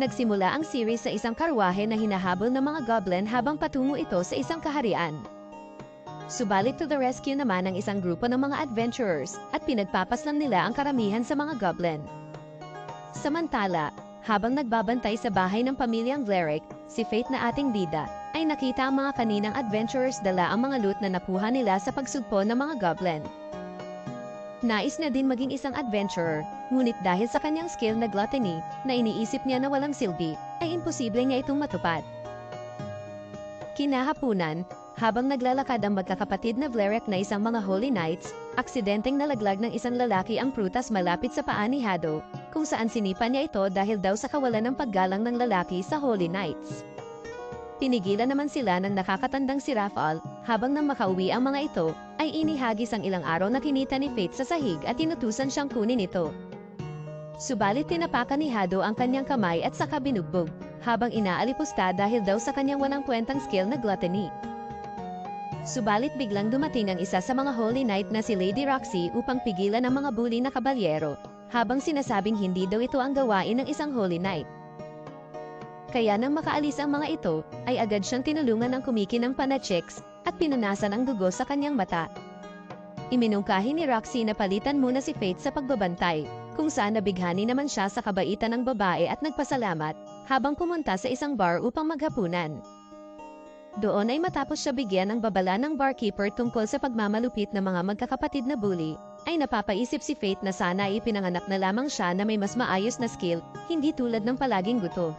Nagsimula ang series sa isang karwahe na hinahabol ng mga goblin habang patungo ito sa isang kaharian. Subalit to the rescue naman ang isang grupo ng mga adventurers at pinagpapaslang nila ang karamihan sa mga goblin. Samantala, habang nagbabantay sa bahay ng pamilyang Gleric, si Fate na ating bida, ay nakita ang mga kaninang adventurers dala ang mga loot na nakuha nila sa pagsugpo ng mga goblin. Nais na din maging isang adventurer, ngunit dahil sa kanyang skill na gluttony, na iniisip niya na walang silbi, ay imposible niya itong matupad. Kinahapunan, habang naglalakad ang magkakapatid na Vlerek na isang mga Holy Knights, aksidenteng nalaglag ng isang lalaki ang prutas malapit sa paa ni Hado, kung saan sinipa niya ito dahil daw sa kawalan ng paggalang ng lalaki sa Holy Knights. Pinigilan naman sila ng nakakatandang si Rafal, habang nang makauwi ang mga ito, ay inihagis ang ilang araw na kinita ni Fate sa sahig at tinutusan siyang kunin ito. Subalit tinapakan ni Hado ang kanyang kamay at saka binugbog, habang inaalipusta dahil daw sa kanyang walang kwentang skill na gluttony. Subalit biglang dumating ang isa sa mga Holy Knight na si Lady Roxy upang pigilan ang mga bully na kabalyero, habang sinasabing hindi daw ito ang gawain ng isang Holy Knight. Kaya nang makaalis ang mga ito, ay agad siyang tinulungan ng kumikinang panachicks at pinunasan ang dugo sa kanyang mata. Iminungkahi ni Roxy na palitan muna si Fate sa pagbabantay, kung saan nabighani naman siya sa kabaitan ng babae at nagpasalamat, habang pumunta sa isang bar upang maghapunan. Doon ay matapos siya bigyan ng babala ng barkeeper tungkol sa pagmamalupit ng mga magkakapatid na bully, ay napapaisip si Fate na sana ay ipinanganak na lamang siya na may mas maayos na skill, hindi tulad ng palaging guto.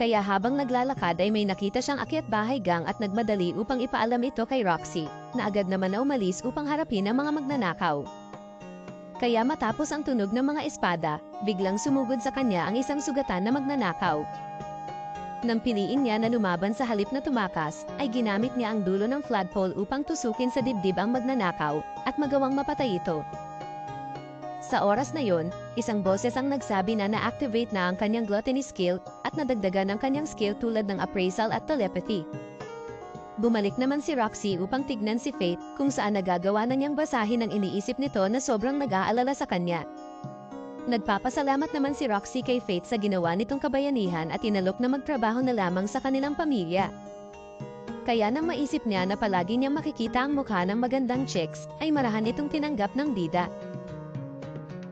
Kaya habang naglalakad ay may nakita siyang akyat bahay gang at nagmadali upang ipaalam ito kay Roxy, na agad naman na umalis upang harapin ang mga magnanakaw. Kaya matapos ang tunog ng mga espada, biglang sumugod sa kanya ang isang sugatan na magnanakaw. Nang piliin niya na lumaban sa halip na tumakas, ay ginamit niya ang dulo ng flagpole upang tusukin sa dibdib ang magnanakaw at magawang mapatay ito. Sa oras na yon, isang boses ang nagsabi na na-activate na ang kanyang gluttony skill at nadagdagan ang kanyang skill tulad ng appraisal at telepathy. Bumalik naman si Roxy upang tignan si Fate kung saan nagagawa na niyang basahin ang iniisip nito na sobrang nag-aalala sa kanya. Nagpapasalamat naman si Roxy kay Fate sa ginawa nitong kabayanihan at inalok na magtrabaho na lamang sa kanilang pamilya. Kaya nang maisip niya na palagi niyang makikita ang mukha ng magandang chicks, ay marahan itong tinanggap ng bida.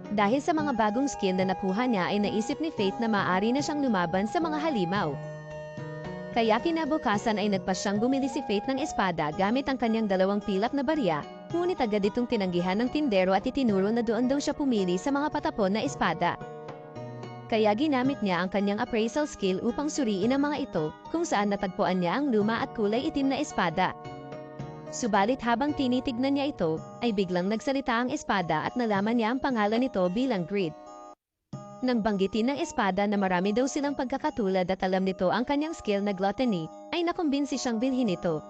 Dahil sa mga bagong skill na nakuha niya ay naisip ni Fate na maaari na siyang lumaban sa mga halimaw. Kaya kinabukasan ay nagpasyang bumili si Fate ng espada gamit ang kanyang 2 pilak na barya, ngunit agad itong tinanggihan ng tindero at itinuro na doon daw siya pumili sa mga patapon na espada. Kaya ginamit niya ang kanyang appraisal skill upang suriin ang mga ito, kung saan natagpuan niya ang luma at kulay itim na espada. Subalit habang tinitignan niya ito, ay biglang nagsalita ang espada at nalaman niya ang pangalan nito bilang Greed. Nang banggitin ng espada na marami daw silang pagkakatulad at alam nito ang kanyang skill na gluttony, ay nakumbinsi siyang bilhin ito.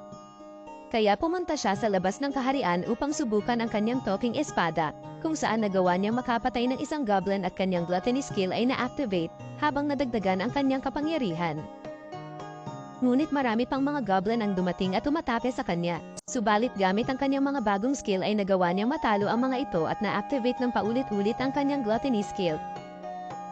Kaya pumunta siya sa labas ng kaharian upang subukan ang kanyang talking espada, kung saan nagawa niyang makapatay ng isang goblin at kanyang gluttony skill ay na-activate, habang nadagdagan ang kanyang kapangyarihan. Ngunit marami pang mga goblin ang dumating at umatake sa kanya. Subalit gamit ang kanyang mga bagong skill ay nagawa niyang matalo ang mga ito at na-activate ng paulit-ulit ang kanyang gluttony skill.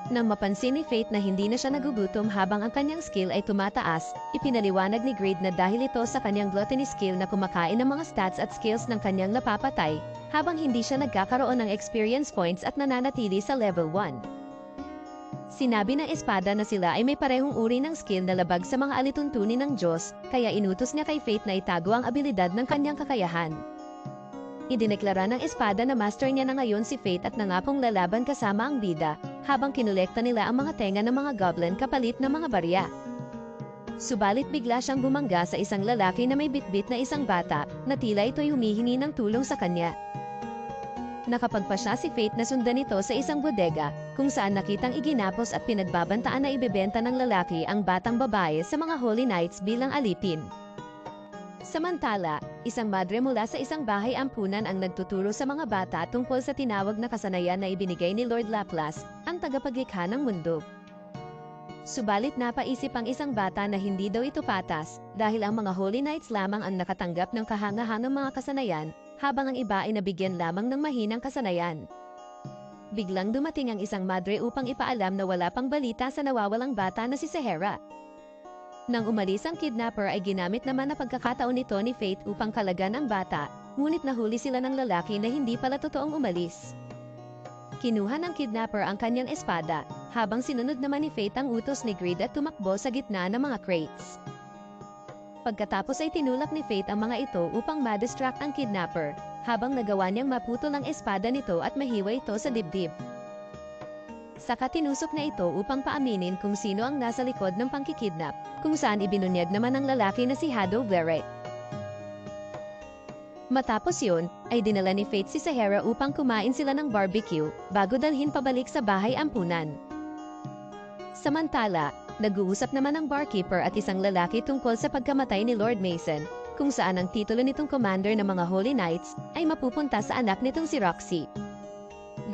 Nang mapansin ni Fate na hindi na siya nagugutom habang ang kanyang skill ay tumataas, ipinaliwanag ni Greed na dahil ito sa kanyang gluttony skill na kumakain ng mga stats at skills ng kanyang napapatay, habang hindi siya nagkakaroon ng experience points at nananatili sa level 1. Sinabi ng espada na sila ay may parehong uri ng skill na labag sa mga alituntunin ng Diyos, kaya inutos niya kay Fate na itago ang abilidad ng kanyang kakayahan. Idineklara ng espada na master niya na ngayon si Fate at nangakong lalaban kasama ang bida, habang kinolekta nila ang mga tenga ng mga goblin kapalit ng mga barya. Subalit bigla siyang bumangga sa isang lalaki na may bitbit na isang bata, na tila ito'y humihingi ng tulong sa kanya. Nakapagpasya si Fate na sundan ito sa isang bodega, kung saan nakitang iginapos at pinagbabantaan na ibebenta ng lalaki ang batang babae sa mga Holy Knights bilang alipin. Samantala, isang madre mula sa isang bahay ampunan ang nagtuturo sa mga bata tungkol sa tinawag na kasanayan na ibinigay ni Lord Laplas, ang tagapaglikha ng mundo. Subalit napaisip ang isang bata na hindi daw ito patas, dahil ang mga Holy Knights lamang ang nakatanggap ng kahangahangang mga kasanayan, habang ang iba ay nabigyan lamang ng mahinang kasanayan. Biglang dumating ang isang madre upang ipaalam na wala pang balita sa nawawalang bata na si Sahara. Nang umalis ang kidnapper ay ginamit naman na pagkakataon nito ni Faith upang kalagan ang bata, ngunit nahuli sila ng lalaki na hindi pala totoong umalis. Kinuha ng kidnapper ang kanyang espada, habang sinunod naman ni Faith ang utos ni Greed at tumakbo sa gitna ng mga crates. Pagkatapos ay tinulak ni Faith ang mga ito upang ma-distract ang kidnapper, habang nagawa niyang maputol ang espada nito at mahiwa ito sa dibdib. Saka tinusok na ito upang paaminin kung sino ang nasa likod ng pangkikidnap, kung saan ibinunyag naman ng lalaki na si Hado Bleret. Matapos yun, ay dinala ni Faith si Sahara upang kumain sila ng barbecue, bago dalhin pabalik sa bahay ampunan. Samantala, nag-uusap naman ang barkeeper at isang lalaki tungkol sa pagkamatay ni Lord Mason, kung saan ang titulo nitong commander ng mga Holy Knights ay mapupunta sa anak nitong si Roxy.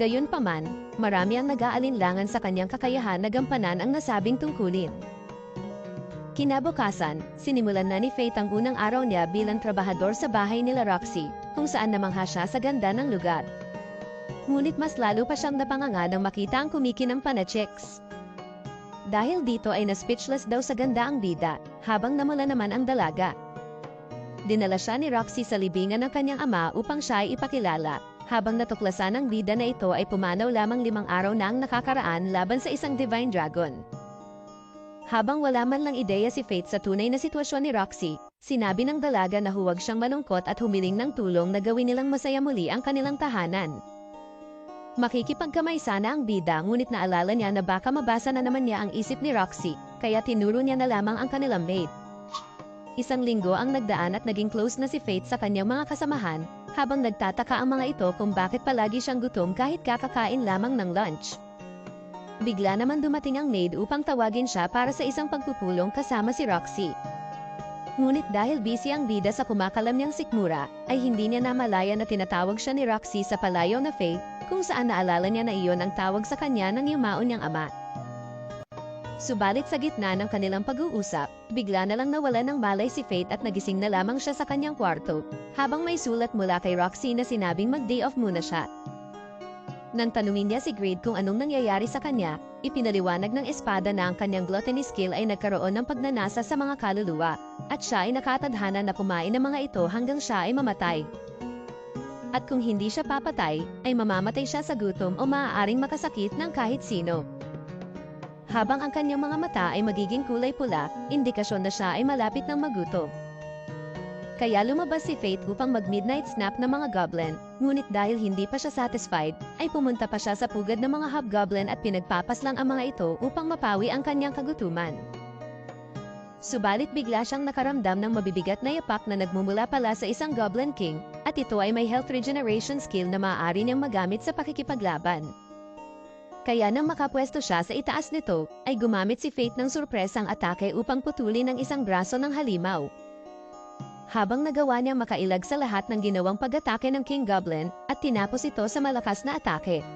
Gayunpaman, marami ang nag-aalinlangan sa kanyang kakayahan na gampanan ang nasabing tungkulin. Kinabukasan, sinimulan na ni Faith ang unang araw niya bilang trabahador sa bahay nila Roxy, kung saan namangha siya sa ganda ng lugar. Ngunit mas lalo pa siyang napanganga nang makita ang kumikinang na chicks. Dahil dito ay na-speechless daw sa ganda ang bida, habang namula naman ang dalaga. Dinala siya ni Roxy sa libingan ng kanyang ama upang siya ay ipakilala, habang natuklasan ng bida na ito ay pumanaw lamang 5 araw na ang nakakaraan laban sa isang divine dragon. Habang wala man lang ideya si Faith sa tunay na sitwasyon ni Roxy, sinabi ng dalaga na huwag siyang malungkot at humiling ng tulong na gawin nilang masaya muli ang kanilang tahanan. Makikipagkamay sana ang bida ngunit naalala niya na baka mabasa na naman niya ang isip ni Roxy, kaya tinuro niya na lamang ang kanilang maid. Isang linggo ang nagdaan at naging close na si Faith sa kanyang mga kasamahan, habang nagtataka ang mga ito kung bakit palagi siyang gutom kahit kakakain lamang ng lunch. Bigla naman dumating ang maid upang tawagin siya para sa isang pagpupulong kasama si Roxy. Ngunit dahil busy ang bida sa kumakalam niyang sikmura, ay hindi niya namalaya na tinatawag siya ni Roxy sa palayaw na Faith, kung saan naalala niya na iyon ang tawag sa kanya ng yumaon niyang ama. Subalit sa gitna ng kanilang pag-uusap, bigla na lang nawala ng malay si Faith at nagising na lamang siya sa kanyang kwarto, habang may sulat mula kay Roxy na sinabing mag-day off muna siya. Nang tanungin niya si Greed kung anong nangyayari sa kanya, ipinaliwanag ng espada na ang kanyang gluttony skill ay nagkaroon ng pagnanasa sa mga kaluluwa, at siya ay nakatadhana na kumain ng mga ito hanggang siya ay mamatay. At kung hindi siya papatay, ay mamamatay siya sa gutom o maaaring makasakit ng kahit sino. Habang ang kanyang mga mata ay magiging kulay pula, indikasyon na siya ay malapit ng magutom. Kaya lumabas si Faith upang mag-midnight snap ng mga goblin, ngunit dahil hindi pa siya satisfied, ay pumunta pa siya sa pugad ng mga hobgoblin at pinagpapaslang ang mga ito upang mapawi ang kanyang kagutuman. Subalit bigla siyang nakaramdam ng mabibigat na yapak na nagmumula pala sa isang Goblin King, at ito ay may health regeneration skill na maaari niyang magamit sa pakikipaglaban. Kaya nang makapwesto siya sa itaas nito, ay gumamit si Faith ng surpresang atake upang putulin ang isang braso ng halimaw. Habang nagawa niyang makailag sa lahat ng ginawang pag-atake ng King Goblin, at tinapos ito sa malakas na atake.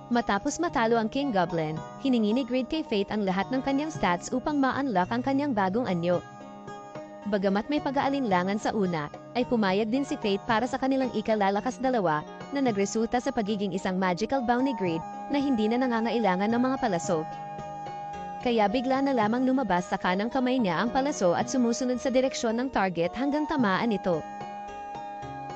Matapos matalo ang King Goblin, hiningi ni Greed kay Faith ang lahat ng kanyang stats upang ma-unlock ang kanyang bagong anyo. Bagamat may pag-aalinlangan sa una, ay pumayag din si Faith para sa kanilang ikalalakas dalawa, na nagresulta sa pagiging isang magical bow ni Greed na hindi na nangangailangan ng mga palaso. Kaya bigla na lamang lumabas sa kanang kamay niya ang palaso at sumusunod sa direksyon ng target hanggang tamaan ito.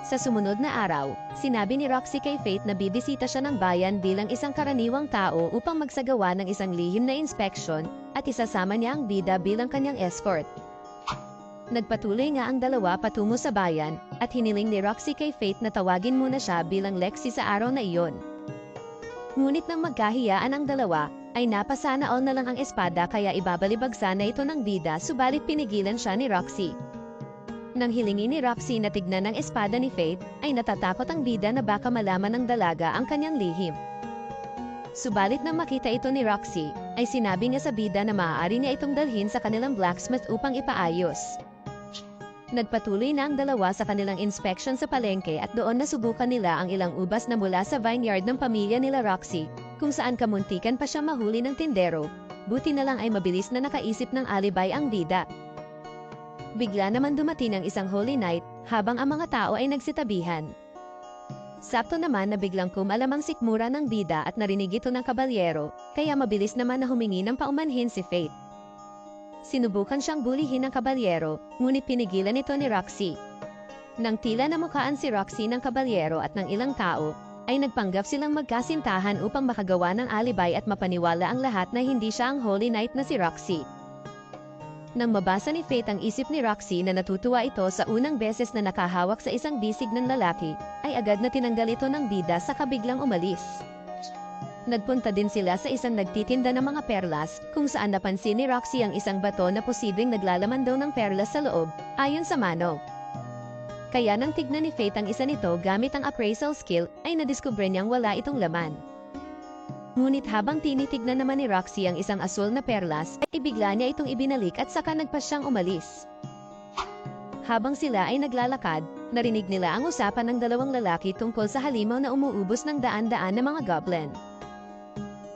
Sa sumunod na araw, sinabi ni Roxy kay Faith na bibisita siya ng bayan bilang isang karaniwang tao upang magsagawa ng isang lihim na inspeksyon at isasama niya ang bida bilang kanyang escort. Nagpatuloy nga ang dalawa patungo sa bayan at hiniling ni Roxy kay Faith na tawagin muna siya bilang Lexi sa araw na iyon. Ngunit nang magkahiyaan ang dalawa, ay napasana all na lang ang espada kaya ibabalibagsa na ito ng bida subalit pinigilan siya ni Roxy. Nang hilingi ni Roxy na tignan ng espada ni Faith, ay natatakot ang bida na baka malaman ng dalaga ang kanyang lihim. Subalit nang makita ito ni Roxy, ay sinabi niya sa bida na maaari niya itong dalhin sa kanilang blacksmith upang ipaayos. Nagpatuloy na ang dalawa sa kanilang inspection sa palengke at doon nasubukan nila ang ilang ubas na mula sa vineyard ng pamilya nila Roxy, kung saan kamuntikan pa siya mahuli ng tindero, buti na lang ay mabilis na nakaisip ng alibay ang bida. Bigla naman dumating ang isang Holy Knight, habang ang mga tao ay nagsitabihan. Sakto naman na biglang kumalamang sikmura ng bida at narinig ito ng kabalyero, kaya mabilis naman na humingi ng paumanhin si Faith. Sinubukan siyang bulihin ng kabalyero, ngunit pinigilan ito ni Roxy. Nang tila namukhaan si Roxy ng kabalyero at ng ilang tao, ay nagpanggap silang magkasintahan upang makagawa ng alibay at mapaniwala ang lahat na hindi siya ang Holy Knight na si Roxy. Nang mabasa ni Faith ang isip ni Roxy na natutuwa ito sa unang beses na nakahawak sa isang bisig ng lalaki, ay agad na tinanggal ito ng bida sa kabiglang umalis. Nagpunta din sila sa isang nagtitinda ng mga perlas, kung saan napansin ni Roxy ang isang bato na posibleng naglalaman daw ng perlas sa loob, ayon sa Mano. Kaya nang tignan ni Faith ang isa nito gamit ang appraisal skill, ay nadiskubre niyang wala itong laman. Ngunit habang tinitignan naman ni Roxy ang isang asul na perlas, ay bigla niya itong ibinalik at saka nagpasyang umalis. Habang sila ay naglalakad, narinig nila ang usapan ng dalawang lalaki tungkol sa halimaw na umuubos ng daan-daan na mga goblin.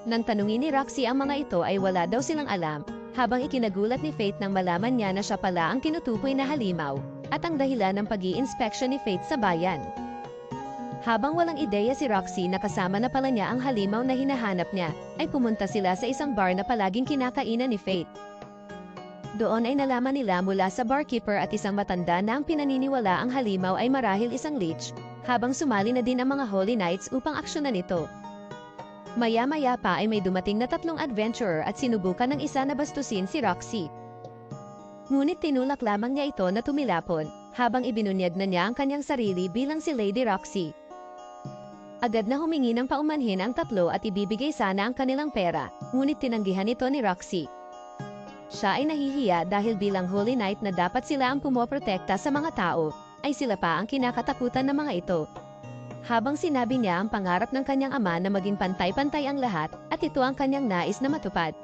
Nang tanungin ni Roxy ang mga ito ay wala daw silang alam, habang ikinagulat ni Faith nang malaman niya na siya pala ang tinutukoy na halimaw, at ang dahilan ng pag-i-inspection ni Faith sa bayan. Habang walang ideya si Roxy na kasama na pala niya ang halimaw na hinahanap niya, ay pumunta sila sa isang bar na palaging kinakainan ni Faith. Doon ay nalaman nila mula sa barkeeper at isang matanda na ang pinaniniwala ang halimaw ay marahil isang lich, habang sumali na din ang mga Holy Knights upang aksyonan ito. Maya-maya pa ay may dumating na 3 adventurer at sinubukan ng isa na bastusin si Roxy. Ngunit tinulak lamang niya ito na tumilapon, habang ibinunyag na niya ang kanyang sarili bilang si Lady Roxy. Agad na humingi ng paumanhin ang 3 at ibibigay sana ang kanilang pera, ngunit tinanggihan ito ni Roxy. Siya ay nahihiya dahil bilang Holy Knight na dapat sila ang pumoprotekta sa mga tao, ay sila pa ang kinakatakutan ng mga ito. Habang sinabi niya ang pangarap ng kanyang ama na maging pantay-pantay ang lahat, at ito ang kanyang nais na matupad.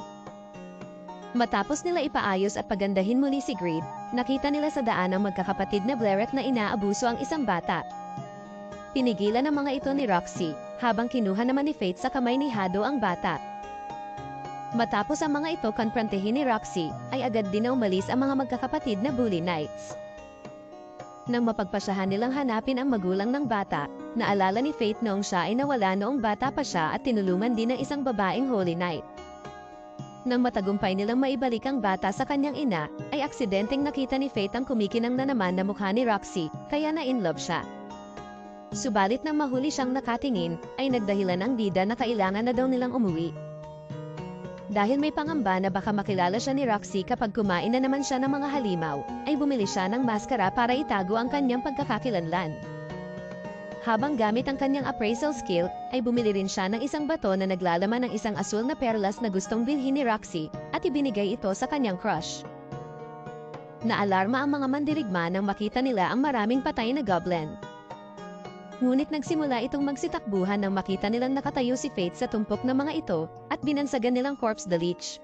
Matapos nila ipaayos at pagandahin muli si Greed, nakita nila sa daan ang magkakapatid na Bleret na inaabuso ang isang bata. Pinigilan ng mga ito ni Roxy, habang kinuha naman ni Faith sa kamay ni Hado ang bata. Matapos ang mga ito konfrontihin ni Roxy, ay agad din na umalis ang mga magkakapatid na Bully Knights. Nang mapagpasyahan nilang hanapin ang magulang ng bata, naalala ni Faith noong siya ay nawala noong bata pa siya at tinulungan din ng isang babaeng Holy Knight. Nang matagumpay nilang maibalik ang bata sa kanyang ina, ay aksidenteng nakita ni Faith ang kumikinang na naman na mukha ni Roxy, kaya na-inlove siya. Subalit nang mahuli siyang nakatingin, ay nagdahilan ang bida na kailangan na daw nilang umuwi. Dahil may pangamba na baka makilala siya ni Roxy kapag kumain na naman siya ng mga halimaw, ay bumili siya ng maskara para itago ang kanyang pagkakakilanlan. Habang gamit ang kanyang appraisal skill, ay bumili rin siya ng isang bato na naglalaman ng isang asul na perlas na gustong bilhin ni Roxy, at ibinigay ito sa kanyang crush. Naalarma ang mga mandirigma nang makita nila ang maraming patay na goblin. Ngunit nagsimula itong magsitakbuhan nang makita nilang nakatayo si Faith sa tumpok ng mga ito, at binansagan nilang corpse the leech.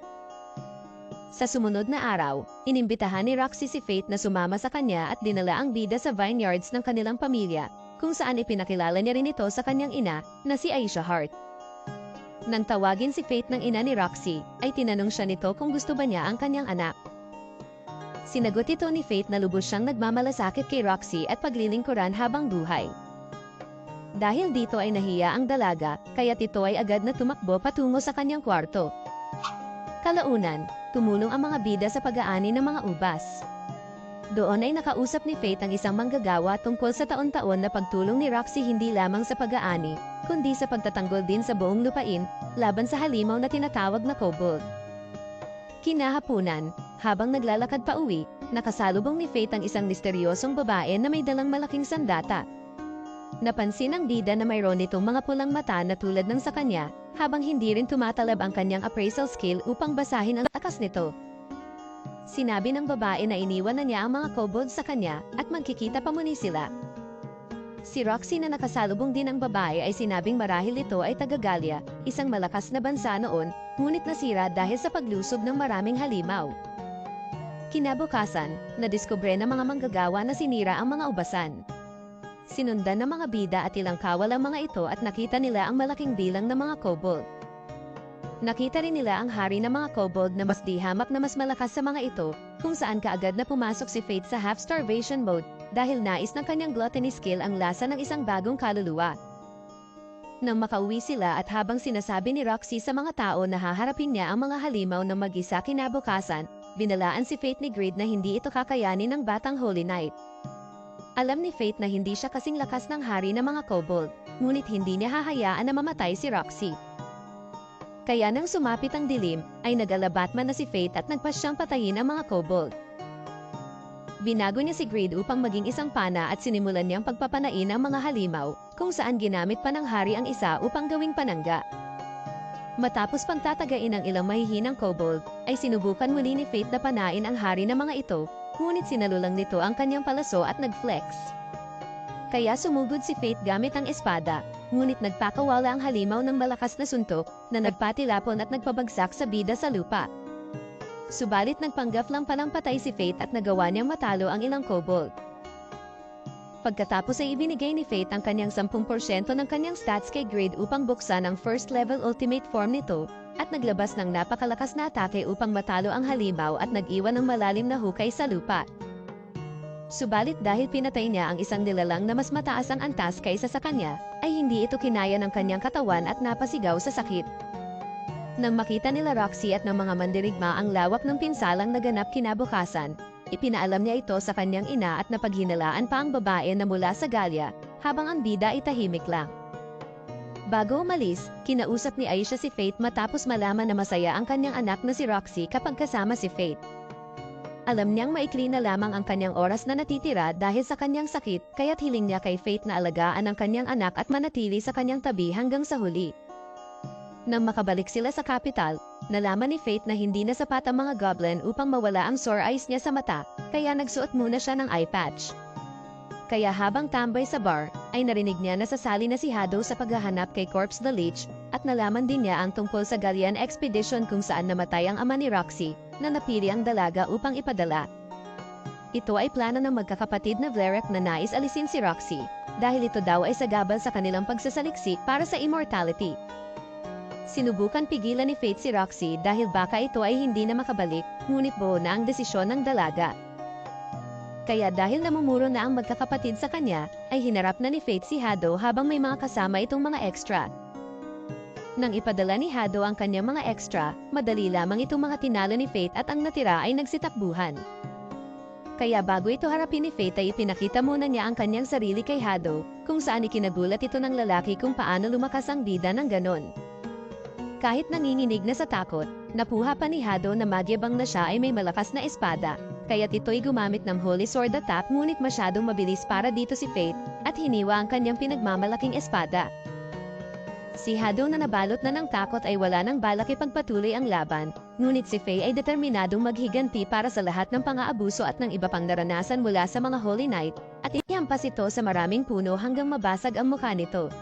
Sa sumunod na araw, inimbitahan ni Roxy si Faith na sumama sa kanya at dinala ang bida sa vineyards ng kanilang pamilya, kung saan ipinakilala niya rin ito sa kanyang ina, na si Aisha Hart. Nang tawagin si Faith ng ina ni Roxy, ay tinanong siya nito kung gusto ba niya ang kanyang anak. Sinagot ito ni Faith na lubos siyang nagmamalasakit kay Roxy at paglilingkuran habang buhay. Dahil dito ay nahiya ang dalaga, kaya't ito ay agad na tumakbo patungo sa kanyang kwarto. Kalaunan, tumulong ang mga bida sa pag-aani ng mga ubas. Doon ay nakausap ni Faith ang isang manggagawa tungkol sa taon-taon na pagtulong ni Roxy hindi lamang sa pag-aani, kundi sa pagtatanggol din sa buong lupain, laban sa halimaw na tinatawag na kobold. Kinahapunan, habang naglalakad pa uwi, nakasalubong ni Faith ang isang misteryosong babae na may dalang malaking sandata. Napansin ng bida na mayroon itong mga pulang mata na tulad ng sa kanya, habang hindi rin tumatalab ang kanyang appraisal skill upang basahin ang takas nito. Sinabi ng babae na iniwan na niya ang mga kobold sa kanya at magkikita pa muni sila. Si Roxy na nakasalubong din ng babae ay sinabing marahil ito ay taga-Galia, isang malakas na bansa noon, ngunit nasira dahil sa paglusob ng maraming halimaw. Kinabukasan, nadiskubre ng mga manggagawa na sinira ang mga ubasan. Sinundan ng mga bida at ilang kawal ang mga ito at nakita nila ang malaking bilang ng mga kobold. Nakita rin nila ang hari ng mga kobold na mas di hamak na mas malakas sa mga ito, kung saan kaagad na pumasok si Faith sa half-starvation mode dahil nais ng kanyang gluttony skill ang lasa ng isang bagong kaluluwa. Nang makauwi sila at habang sinasabi ni Roxy sa mga tao na haharapin niya ang mga halimaw na mag-isa kinabukasan, binalaan si Fate ni Greed na hindi ito kakayanin ng batang Holy Knight. Alam ni Fate na hindi siya kasing lakas ng hari ng mga kobold, ngunit hindi niya hahayaan na mamatay si Roxy. Kaya nang sumapit ang dilim, ay nag-alabatman na si Fate at nagpasyang patayin ang mga kobold. Binago niya si Greed upang maging isang pana at sinimulan niyang pagpapanain ang mga halimaw, kung saan ginamit pa ng hari ang isa upang gawing panangga. Matapos pagtatagain ng ilang mahihinang kobold, ay sinubukan muli ni Fate na panain ang hari ng mga ito, ngunit sinalulang nito ang kanyang palaso at nag-flex. Kaya sumugod si Fate gamit ang espada, ngunit nagpakawala ang halimaw ng malakas na suntok na nagpatilapon at nagpabagsak sa bida sa lupa. Subalit nagpanggap lang palang patay si Fate at nagawa niyang matalo ang ilang kobold. Pagkatapos ay ibinigay ni Fate ang kanyang 10% ng kanyang stats kay Greed upang buksan ang first level ultimate form nito, at naglabas ng napakalakas na atake upang matalo ang halimaw at nag-iwan ng malalim na hukay sa lupa. Subalit dahil pinatay niya ang isang nilalang na mas mataas ang antas kaysa sa kanya, ay hindi ito kinaya ng kanyang katawan at napasigaw sa sakit. Nang makita nila Roxy at ng mga mandirigma ang lawak ng pinsalang naganap kinabukasan, ipinaalam niya ito sa kanyang ina at napaghinalaan pa ang babae na mula sa Galya, habang ang bida ay tahimik lang. Bago umalis, kinausap ni Aisha si Fate matapos malaman na masaya ang kanyang anak na si Roxy kapag kasama si Fate. Alam niyang maikli na lamang ang kanyang oras na natitira dahil sa kanyang sakit, kaya't hiling niya kay Fate na alagaan ang kanyang anak at manatili sa kanyang tabi hanggang sa huli. Nang makabalik sila sa kapital, nalaman ni Fate na hindi na sapat ang mga goblin upang mawala ang sore eyes niya sa mata, kaya nagsuot muna siya ng eye patch. Kaya habang tambay sa bar, ay narinig niya na sasali na si Hado sa paghahanap kay Corpse the Lich, at nalaman din niya ang tungkol sa Galyan Expedition kung saan namatay ang ama ni Roxy, na napili ang dalaga upang ipadala. Ito ay plano ng magkakapatid na Vlerek na nais alisin si Roxy, dahil ito daw ay sagabal sa kanilang pagsasaliksik para sa immortality. Sinubukan pigilan ni Fate si Roxy dahil baka ito ay hindi na makabalik, ngunit buo na ang desisyon ng dalaga. Kaya dahil namumuro na ang magkakapatid sa kanya, ay hinarap na ni Fate si Hado habang may mga kasama itong mga extra. Nang ipadala ni Hado ang kanyang mga extra, madali lamang itong mga tinalo ni Fate at ang natira ay nagsitakbuhan. Kaya bago ito harapin ni Fate ay ipinakita muna niya ang kanyang sarili kay Hado, kung saan ikinagulat ito ng lalaki kung paano lumakas ang bida ng ganon. Kahit nanginginig na sa takot, napuha pa ni Hado na magyabang na siya ay may malakas na espada, kaya't ito'y gumamit ng Holy Sword attack ngunit masyadong mabilis para dito si Fate, at hiniwa ang kanyang pinagmamalaking espada. Si Hado na nabalot na ng takot ay wala nang balak ipagpatuloy ang laban, ngunit si Faye ay determinadong maghiganti para sa lahat ng pang-aabuso at ng iba pang naranasan mula sa mga Holy Knight, at ihampas ito sa maraming puno hanggang mabasag ang mukha nito.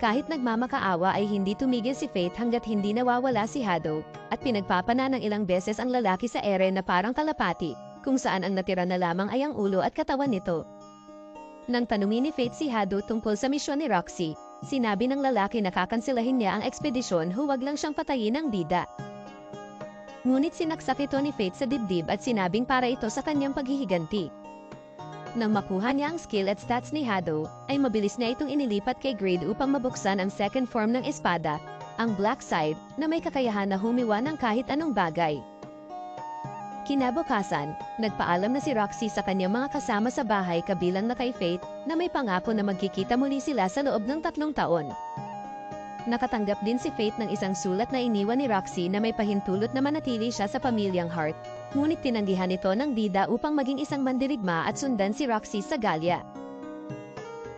Kahit nagmamakaawa ay hindi tumigil si Fate hanggat hindi nawawala si Hado, at pinagpapana ng ilang beses ang lalaki sa ere na parang kalapati, kung saan ang natira na lamang ay ang ulo at katawan nito. Nang tanungin ni Fate si Hado tungkol sa misyon ni Roxy, sinabi ng lalaki na kakansilahin niya ang ekspedisyon, huwag lang siyang patayin ng bida. Ngunit sinaksak ito ni Fate sa dibdib at sinabing para ito sa kanyang paghihiganti. Nang makuha niya ang skill at stats ni Hado, ay mabilis niya itong inilipat kay Greed upang mabuksan ang second form ng espada, ang Black Side, na may kakayahan na humiwa ng kahit anong bagay. Kinabukasan, nagpaalam na si Roxy sa kanyang mga kasama sa bahay kabilang na kay Fate, na may pangako na magkikita muli sila sa loob ng 3 taon. Nakatanggap din si Fate ng isang sulat na iniwan ni Roxy na may pahintulot na manatili siya sa pamilyang Hart, ngunit tinanggihan ito ng bida upang maging isang mandirigma at sundan si Roxy sa Galya.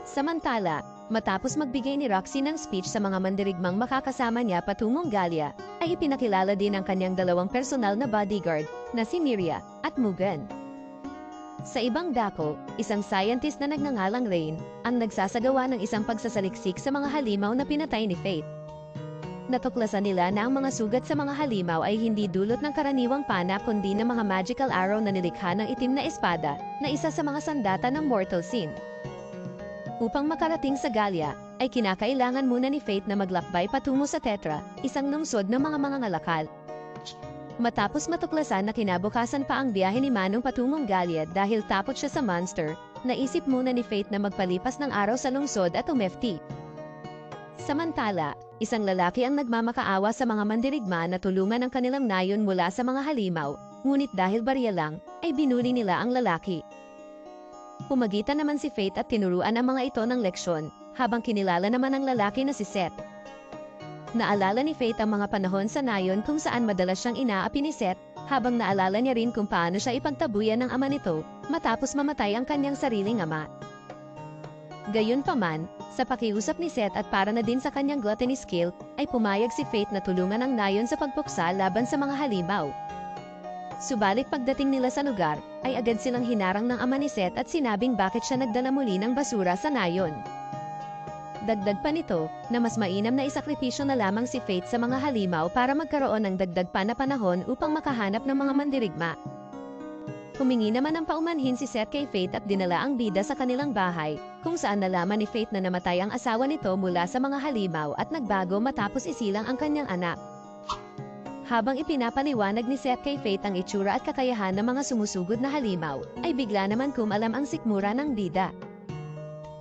Samantala, matapos magbigay ni Roxy ng speech sa mga mandirigmang makakasama niya patungong Galya, ay ipinakilala din ang kanyang 2 personal na bodyguard, na si Miria at Mugen. Sa ibang dako, isang scientist na nagngangalang Rain, ang nagsasagawa ng isang pagsasaliksik sa mga halimaw na pinatay ni Fate. Natuklasan nila na ang mga sugat sa mga halimaw ay hindi dulot ng karaniwang pana kundi ng mga magical arrow na nilikha ng itim na espada, na isa sa mga sandata ng Mortal Sin. Upang makarating sa Galya, ay kinakailangan muna ni Fate na maglakbay patungo sa Tetra, isang lungsod ng mga mangangalakal. Matapos matuklasan na kinabukasan pa ang biyahe ni Manong patungong Galya dahil takot siya sa monster, naisip muna ni Fate na magpalipas ng araw sa lungsod at umefti. Samantala, isang lalaki ang nagmamakaawa sa mga mandirigma na tulungan ang kanilang nayon mula sa mga halimaw, ngunit dahil barya lang, ay binuli nila ang lalaki. Pumagitan naman si Faith at tinuruan ang mga ito ng leksyon, habang kinilala naman ang lalaki na si Seth. Naalala ni Faith ang mga panahon sa nayon kung saan madalas siyang inaapi ni Seth, habang naalala niya rin kung paano siya ipagtabuyan ng ama nito, matapos mamatay ang kanyang sariling ama. Gayunpaman, sa pakiusap ni Seth at para na din sa kanyang gluttony skill, ay pumayag si Faith na tulungan ang nayon sa pagpuksa laban sa mga halimaw. Subalit pagdating nila sa lugar, ay agad silang hinarang ng ama ni Seth at sinabing bakit siya nagdala muli ng basura sa nayon. Dagdag pa nito, na mas mainam na isakripisyo na lamang si Faith sa mga halimaw para magkaroon ng dagdag pa na panahon upang makahanap ng mga mandirigma. Humingi naman ng paumanhin si Seth kay Faith at dinala ang bida sa kanilang bahay, kung saan nalaman ni Faith na namatay ang asawa nito mula sa mga halimaw at nagbago matapos isilang ang kanyang anak. Habang ipinapaliwanag ni Seth kay Faith ang itsura at kakayahan ng mga sumusugod na halimaw, ay bigla naman kumalam ang sikmura ng bida.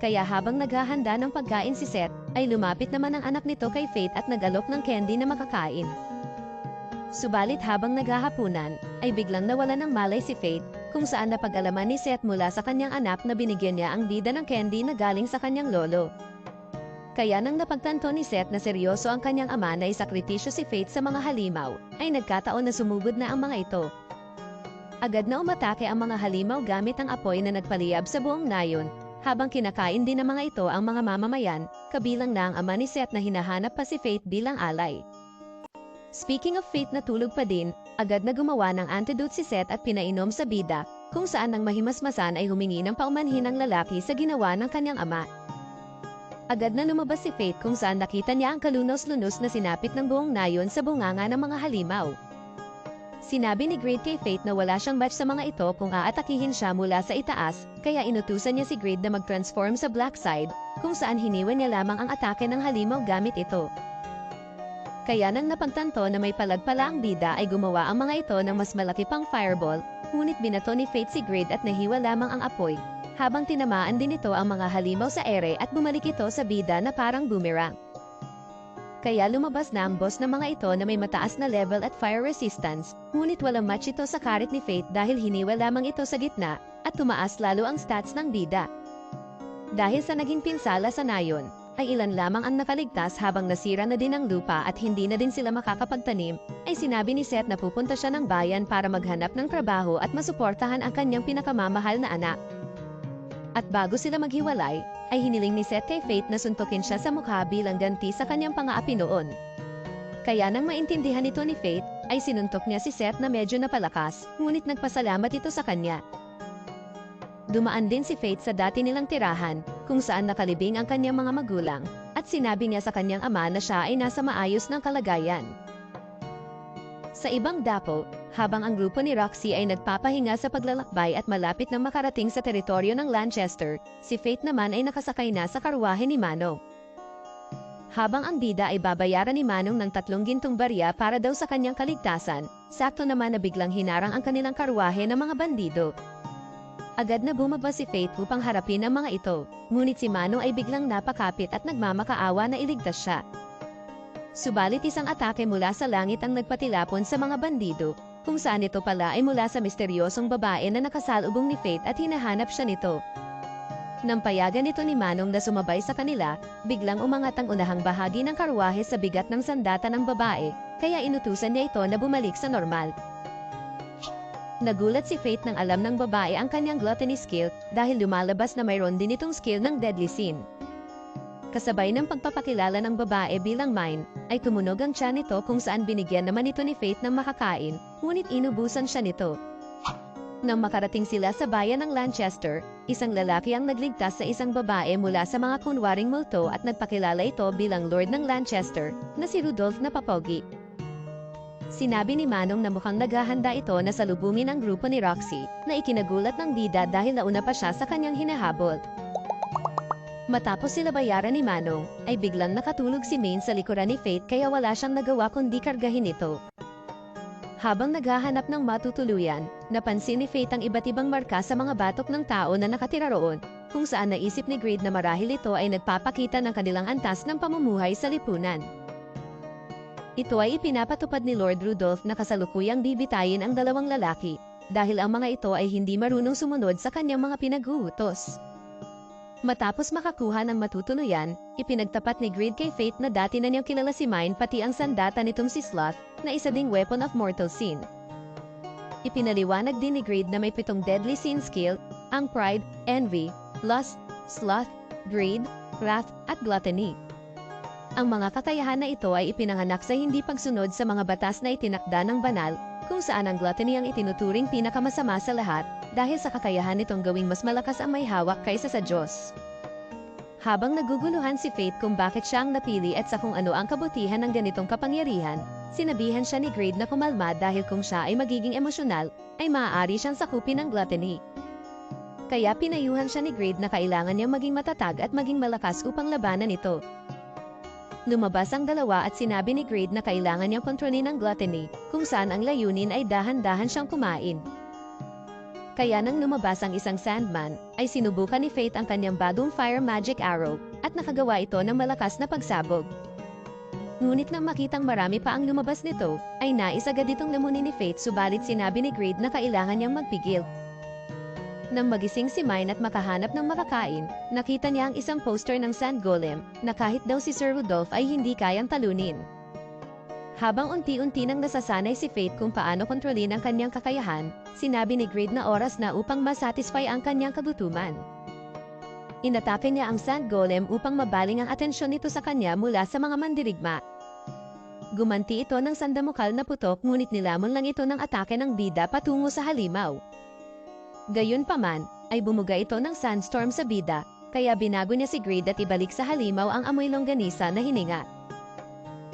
Kaya habang naghahanda ng pagkain si Seth, ay lumapit naman ang anak nito kay Faith at nag-alok ng candy na makakain. Subalit habang naghahapunan, ay biglang nawala ng malay si Faith, kung saan napag-alaman ni Seth mula sa kanyang anak na binigyan niya ang bida ng candy na galing sa kanyang lolo. Kaya nang napagtanto ni Seth na seryoso ang kanyang ama na isakripisyo si Faith sa mga halimaw, ay nagkataon na sumugod na ang mga ito. Agad na umatake ang mga halimaw gamit ang apoy na nagpaliyab sa buong nayon, habang kinakain din ng mga ito ang mga mamamayan, kabilang na ang ama ni Seth na hinahanap pa si Faith bilang alay. Speaking of Faith na tulog pa din, agad na gumawa ng antidote si Seth at pinainom sa bida, kung saan ang mahimasmasan ay humingi ng paumanhin ng lalaki sa ginawa ng kanyang ama. Agad na lumabas si Faith kung saan nakita niya ang kalunos-lunos na sinapit ng buong nayon sa bunganga ng mga halimaw. Sinabi ni Grid kay Faith na wala siyang match sa mga ito kung aatakihin siya mula sa itaas, kaya inutusan niya si Grid na mag-transform sa black side, kung saan hiniwan niya lamang ang atake ng halimaw gamit ito. Kaya nang napagtanto na may palagpala ang bida ay gumawa ang mga ito ng mas malaki pang fireball, ngunit binato ni Faith si Grid at nahiwa lamang ang apoy, habang tinamaan din ito ang mga halimaw sa ere at bumalik ito sa bida na parang boomerang. Kaya lumabas na ang boss ng mga ito na may mataas na level at fire resistance, ngunit walang match ito sa karit ni Faith dahil hiniwa lamang ito sa gitna, at tumaas lalo ang stats ng bida. Dahil sa naging pinsala sa nayon, ay ilan lamang ang nakaligtas habang nasira na din ang lupa at hindi na din sila makakapagtanim, ay sinabi ni Seth na pupunta siya ng bayan para maghanap ng trabaho at masuportahan ang kanyang pinakamamahal na anak. At bago sila maghiwalay, ay hiniling ni Seth kay Faith na suntukin siya sa mukha bilang ganti sa kanyang pang-aapi noon. Kaya nang maintindihan ito ni Faith, ay sinuntok niya si Seth na medyo napalakas, ngunit nagpasalamat ito sa kanya. Dumaan din si Faith sa dati nilang tirahan, kung saan nakalibing ang kanyang mga magulang, at sinabi niya sa kanyang ama na siya ay nasa maayos ng kalagayan. Sa ibang dapo, habang ang grupo ni Roxy ay nagpapahinga sa paglalakbay at malapit na makarating sa teritoryo ng Lanchester, si Faith naman ay nakasakay na sa karwahe ni Manong. Habang ang bida ay babayaran ni Manong ng 3 gintong barya para daw sa kanyang kaligtasan, sakto naman na biglang hinarang ang kanilang karwahe ng mga bandido. Agad na bumaba si Faith upang harapin ang mga ito, ngunit si Manong ay biglang napakapit at nagmamakaawa na iligtas siya. Subalit isang atake mula sa langit ang nagpatilapon sa mga bandido, kung saan ito pala ay mula sa misteryosong babae na nakasalubong ni Faith at hinahanap siya nito. Nang payagan ito ni Manong na sumabay sa kanila, biglang umangat ang unahang bahagi ng karwahe sa bigat ng sandata ng babae, kaya inutusan niya ito na bumalik sa normal. Nagulat si Faith nang alam ng babae ang kanyang gluttony skill dahil lumalabas na mayroon din itong skill ng deadly sin. Kasabay ng pagpapakilala ng babae bilang mine, ay tumunog ang tiyan nito kung saan binigyan naman ito ni Faith ng makakain, ngunit inubusan siya nito. Nang makarating sila sa bayan ng Lanchester, isang lalaki ang nagligtas sa isang babae mula sa mga kunwaring multo at nagpakilala ito bilang Lord ng Lanchester, na si Rudolph na Papogi. Sinabi ni Manong na mukhang naghahanda ito na salubungin ang grupo ni Roxy, na ikinagulat ng bida dahil nauna pa siya sa kanyang hinahabol. Matapos sila bayaran ni Manong, ay biglang nakatulog si Maine sa likuran ni Faith kaya wala siyang nagawa kundi kargahin ito. Habang naghahanap ng matutuluyan, napansin ni Faith ang iba't ibang marka sa mga batok ng tao na nakatira roon, kung saan naisip ni Greed na marahil ito ay nagpapakita ng kanilang antas ng pamumuhay sa lipunan. Ito ay ipinapatupad ni Lord Rudolph na kasalukuyang bibitayin ang dalawang lalaki, dahil ang mga ito ay hindi marunong sumunod sa kanyang mga pinag-uutos. Matapos makakuha ng matutuloyan, ipinagtapat ni Greed kay Fate na dati na niyang kilala si Mine pati ang sandata nitong si Sloth, na isa ding weapon of mortal sin. Ipinaliwanag din ni Greed na may 7 deadly sin skill, ang Pride, Envy, Lust, Sloth, Greed, Wrath, at Gluttony. Ang mga kakayahan na ito ay ipinanganak sa hindi pagsunod sa mga batas na itinakda ng banal, kung saan ang gluttony ang itinuturing pinakamasama sa lahat, dahil sa kakayahan nitong gawing mas malakas ang may hawak kaysa sa Diyos. Habang naguguluhan si Fate kung bakit siya ang napili at sa kung ano ang kabutihan ng ganitong kapangyarihan, sinabihan siya ni Greed na kumalma dahil kung siya ay magiging emosyonal, ay maaari siyang sakupin ng gluttony. Kaya pinayuhan siya ni Greed na kailangan niyang maging matatag at maging malakas upang labanan ito. Lumabas ang dalawa at sinabi ni Greed na kailangan niyang kontrolin ang gluttony, kung saan ang layunin ay dahan-dahan siyang kumain. Kaya nang lumabas ang isang Sandman, ay sinubukan ni Fate ang kanyang bagong Fire Magic Arrow, at nakagawa ito ng malakas na pagsabog. Ngunit nang makitang marami pa ang lumabas nito, ay nais agad itong lamunin ni Fate subalit sinabi ni Greed na kailangan niyang magpigil. Nang magising si Mine at makahanap ng makakain, nakita niya ang isang poster ng Sand Golem, na kahit daw si Sir Rudolph ay hindi kayang talunin. Habang unti-unti nang nasasanay si Fate kung paano kontrolin ang kanyang kakayahan, sinabi ni Greed na oras na upang masatisfy ang kanyang kagutuman. Inatake niya ang Sand Golem upang mabaling ang atensyon nito sa kanya mula sa mga mandirigma. Gumanti ito ng sandamukal na putok ngunit nilamon lang ito ng atake ng bida patungo sa halimaw. Gayunpaman, ay bumuga ito ng sandstorm sa bida, kaya binago niya si Greed at ibalik sa halimaw ang amoy longganisa na hininga.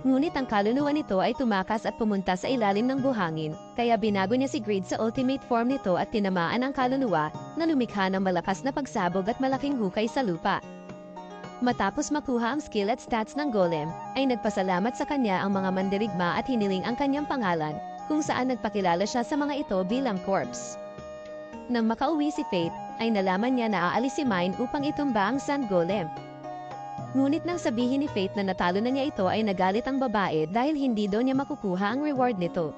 Ngunit ang kaluluwa nito ay tumakas at pumunta sa ilalim ng buhangin, kaya binago niya si Greed sa ultimate form nito at tinamaan ang kaluluwa, na lumikha ng malakas na pagsabog at malaking hukay sa lupa. Matapos makuha ang skill at stats ng golem, ay nagpasalamat sa kanya ang mga mandirigma at hiniling ang kanyang pangalan, kung saan nagpakilala siya sa mga ito bilang corpse. Nang makauwi si Fate, ay nalaman niya na aalis si Mine upang itumba ang Sand Golem. Ngunit nang sabihin ni Fate na natalo na niya ito ay nagalit ang babae dahil hindi daw niya makukuha ang reward nito.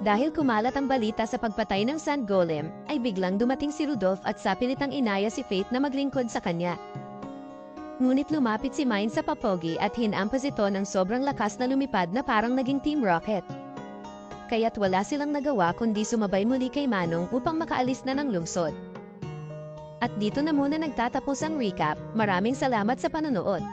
Dahil kumalat ang balita sa pagpatay ng Sand Golem, ay biglang dumating si Rudolph at sapilitang inaya si Fate na maglingkod sa kanya. Ngunit lumapit si Mine sa papogi at hinampas ito ng sobrang lakas na lumipad na parang naging Team Rocket. Kaya't wala silang nagawa kundi sumabay muli kay Manong upang makaalis na ng lungsod. At dito na muna nagtatapos ang recap. Maraming salamat sa panonood.